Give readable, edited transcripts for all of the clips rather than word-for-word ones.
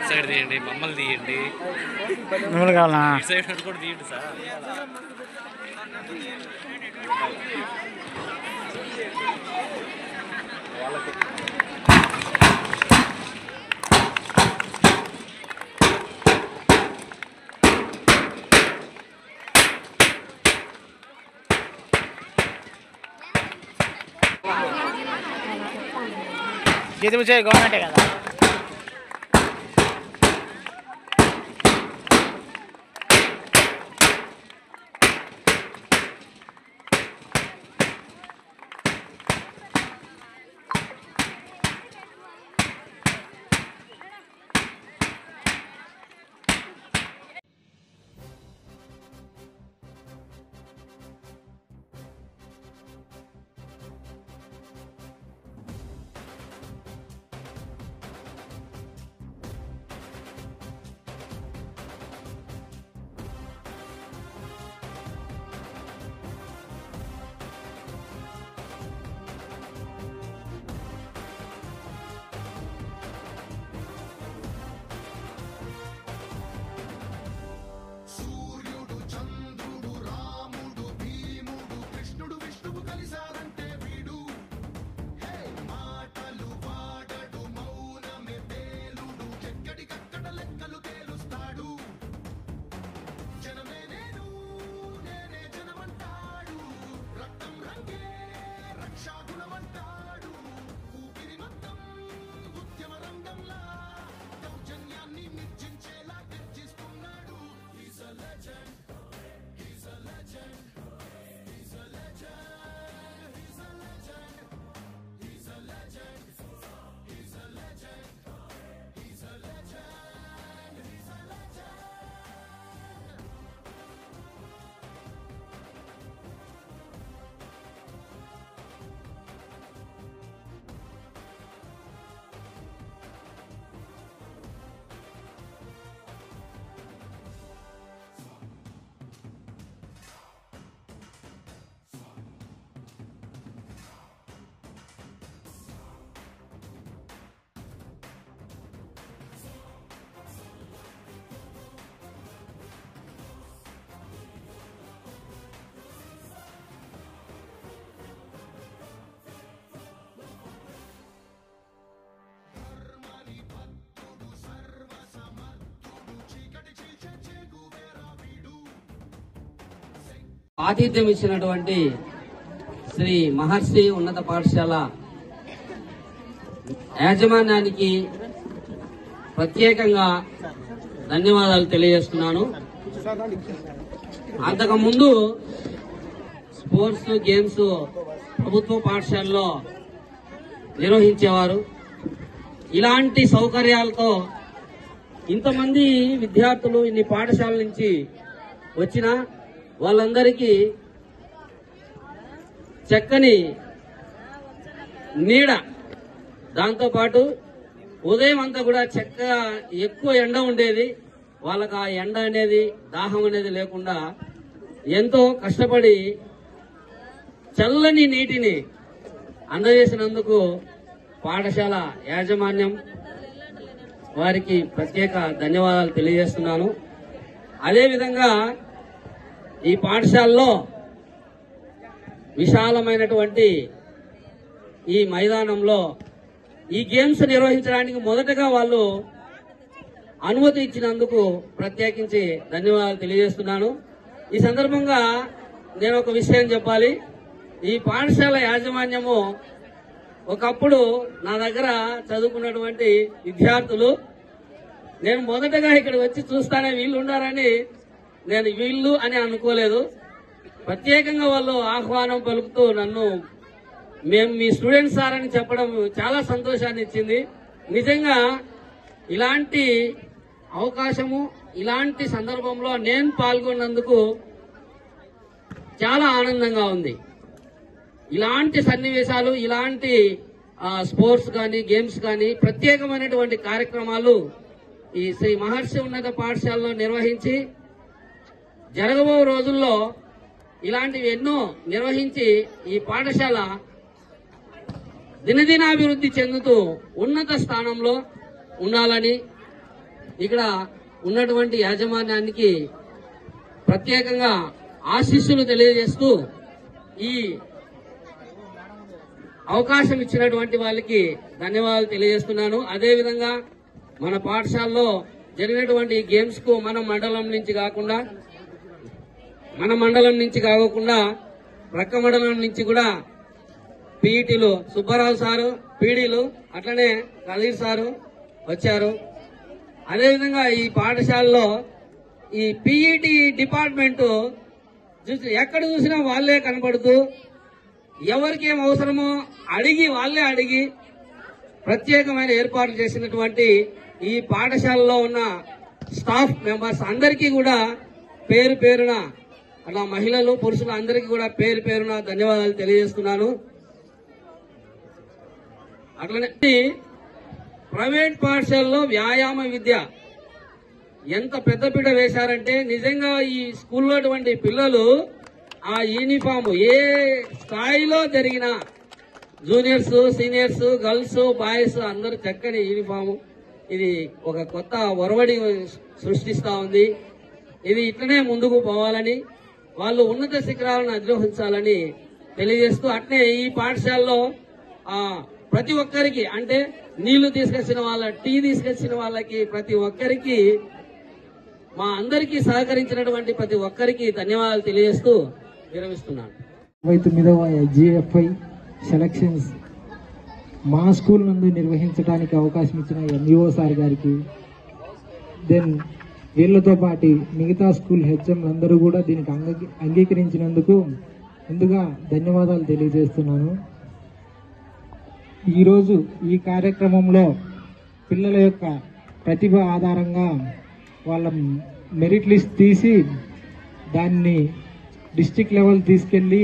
Side తీయండి, మమ్మల్ని తీయండి. మిమ్మల్ని కావాలా? సైడ్ కూడా తీయండి సార్. జీతం వచ్చే గవర్నమెంటే కదా. ఆతిథ్యం ఇచ్చినటువంటి శ్రీ మహర్షి ఉన్నత పాఠశాల యాజమాన్యానికి ప్రత్యేకంగా ధన్యవాదాలు తెలియజేస్తున్నాను. అంతకుముందు స్పోర్ట్స్ గేమ్స్ ప్రభుత్వ పాఠశాలలో నిర్వహించేవారు. ఇలాంటి సౌకర్యాలతో ఇంతమంది విద్యార్థులు ఇన్ని పాఠశాలల నుంచి వచ్చిన వాళ్ళందరికీ చక్కని నీడ, దాంతోపాటు ఉదయం అంతా కూడా చక్కగా ఎక్కువ ఎండ ఉండేది. వాళ్ళకి ఆ ఎండ అనేది దాహం అనేది లేకుండా ఎంతో కష్టపడి చల్లని నీటిని అందజేసినందుకు పాఠశాల యాజమాన్యం వారికి ప్రత్యేక ధన్యవాదాలు తెలియజేస్తున్నాను. అదేవిధంగా ఈ పాఠశాలలో విశాలమైనటువంటి ఈ మైదానంలో ఈ గేమ్స్ నిర్వహించడానికి మొదటగా వాళ్ళు అనుమతి ఇచ్చినందుకు ప్రత్యేకించి ధన్యవాదాలు తెలియజేస్తున్నాను. ఈ సందర్భంగా నేను ఒక విషయం చెప్పాలి. ఈ పాఠశాల యాజమాన్యము ఒకప్పుడు నా దగ్గర చదువుకున్నటువంటి విద్యార్థులు, నేను మొదటగా ఇక్కడ వచ్చి చూస్తానే వీళ్ళు ఉన్నారని నేను వీళ్ళు అని అనుకోలేదు. ప్రత్యేకంగా వాళ్ళు ఆహ్వానం పలుకుతూ నన్ను మేము మీ స్టూడెంట్స్ సార్ అని చెప్పడం చాలా సంతోషాన్ని ఇచ్చింది. నిజంగా ఇలాంటి అవకాశము, ఇలాంటి సందర్భంలో నేను పాల్గొన్నందుకు చాలా ఆనందంగా ఉంది. ఇలాంటి సన్నివేశాలు, ఇలాంటి స్పోర్ట్స్ కానీ గేమ్స్ కానీ ప్రత్యేకమైనటువంటి కార్యక్రమాలు ఈ శ్రీ మహర్షి ఉన్నత పాఠశాలలో నిర్వహించి జరగబో రోజుల్లో ఇలాంటివి ఎన్నో నిర్వహించి ఈ పాఠశాల దినదినాభివృద్ధి చెందుతూ ఉన్నత స్థానంలో ఉండాలని ఇక్కడ ఉన్నటువంటి యాజమాన్యానికి ప్రత్యేకంగా ఆశీస్సులు తెలియజేస్తూ ఈ అవకాశం ఇచ్చినటువంటి వాళ్ళకి ధన్యవాదాలు తెలియజేస్తున్నాను. అదేవిధంగా మన పాఠశాలలో జరిగినటువంటి గేమ్స్ కు మన మండలం నుంచి కాకుండా ప్రక్క మండలం నుంచి కూడా పీఈటీలు సుబ్బారావు సారు, పీడీలు అట్లనే కదీర్ సారు వచ్చారు. అదేవిధంగా ఈ పాఠశాలలో ఈ పీఈటీ డిపార్ట్మెంట్ ఎక్కడ చూసినా వాళ్లే కనబడుతూ ఎవరికి ఏం అవసరమో వాళ్ళే అడిగి ప్రత్యేకమైన ఏర్పాట్లు చేసినటువంటి ఈ పాఠశాలలో ఉన్న స్టాఫ్ మెంబర్స్ అందరికీ కూడా పేరు పేరున అలా మహిళలు పురుషులు అందరికీ కూడా పేరు పేరున ధన్యవాదాలు తెలియజేస్తున్నాను. అట్లనే ప్రైవేట్ పాఠశాలలో వ్యాయామ విద్య ఎంత పెద్దపీట వేశారంటే నిజంగా ఈ స్కూల్లో పిల్లలు ఆ యూనిఫామ్ ఏ స్థాయిలో జరిగినా జూనియర్స్, సీనియర్స్, గర్ల్స్, బాయ్స్ అందరూ చక్కని యూనిఫామ్, ఇది ఒక కొత్త ఒరవడి సృష్టిస్తా ఉంది. ఇది ఇట్లనే ముందుకు పోవాలని, వాళ్ళు ఉన్నత శిఖరాలను అధిరోహించాలని తెలియజేస్తూ, అట్లే ఈ పాఠశాలలో ప్రతి ఒక్కరికి అంటే నీళ్లు తీసుకొచ్చిన టీ తీసుకొచ్చిన వాళ్ళకి ప్రతి ఒక్కరికి మా అందరికీ సహకరించినటువంటి ప్రతి ఒక్కరికి ధన్యవాదాలు తెలియజేస్తూ విరమిస్తున్నాను. 29వ GFI సెలక్షన్స్ మా స్కూల్ నందు నిర్వహించడానికి అవకాశం ఇచ్చిన ఎంఈఓ సార్ గారికి, దెన్ వీళ్లతో పాటు మిగతా స్కూల్ హెచ్ఎంలందరూ కూడా దీనికి అంగీకరించినందుకు ముందుగా ధన్యవాదాలు తెలియజేస్తున్నాను. ఈరోజు ఈ కార్యక్రమంలో పిల్లల యొక్క ప్రతిభ ఆధారంగా వాళ్ళ మెరిట్ లిస్ట్ తీసి దాన్ని డిస్ట్రిక్ట్ లెవెల్ తీసుకెళ్లి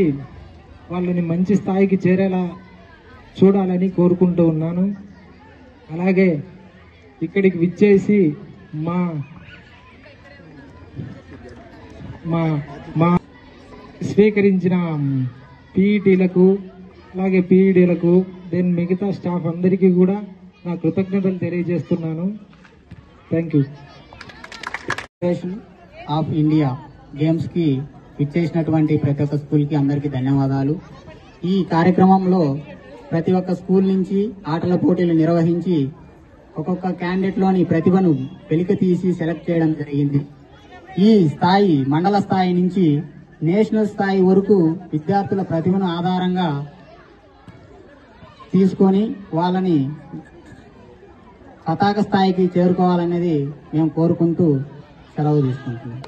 వాళ్ళని మంచి స్థాయికి చేరేలా చూడాలని కోరుకుంటూ ఉన్నాను. అలాగే ఇక్కడికి విచ్చేసి మా మా మా స్వీకరించిన పీఈటీలకు అలాగే పీఈడీలకు దెన్ మిగతా స్టాఫ్ అందరికీ కూడా నా కృతజ్ఞతలు తెలియజేస్తున్నాను. Thank you. Federation of India games కి ఇచ్చేసినటువంటి ప్రతి ఒక్క స్కూల్ కి అందరికీ ధన్యవాదాలు. ఈ కార్యక్రమంలో ప్రతి ఒక్క స్కూల్ నుంచి ఆటల పోటీలు నిర్వహించి ఒక్కొక్క క్యాండిడేట్ లోని ప్రతిభను వెలికి తీసి సెలెక్ట్ చేయడం జరిగింది. ఈ స్థాయి మండల స్థాయి నుంచి నేషనల్ స్థాయి వరకు విద్యార్థుల ప్రతిభను ఆధారంగా తీసుకొని వాళ్ళని పతాక స్థాయికి చేరుకోవాలనేది మేము కోరుకుంటూ సెలవు తీసుకుంటున్నాం.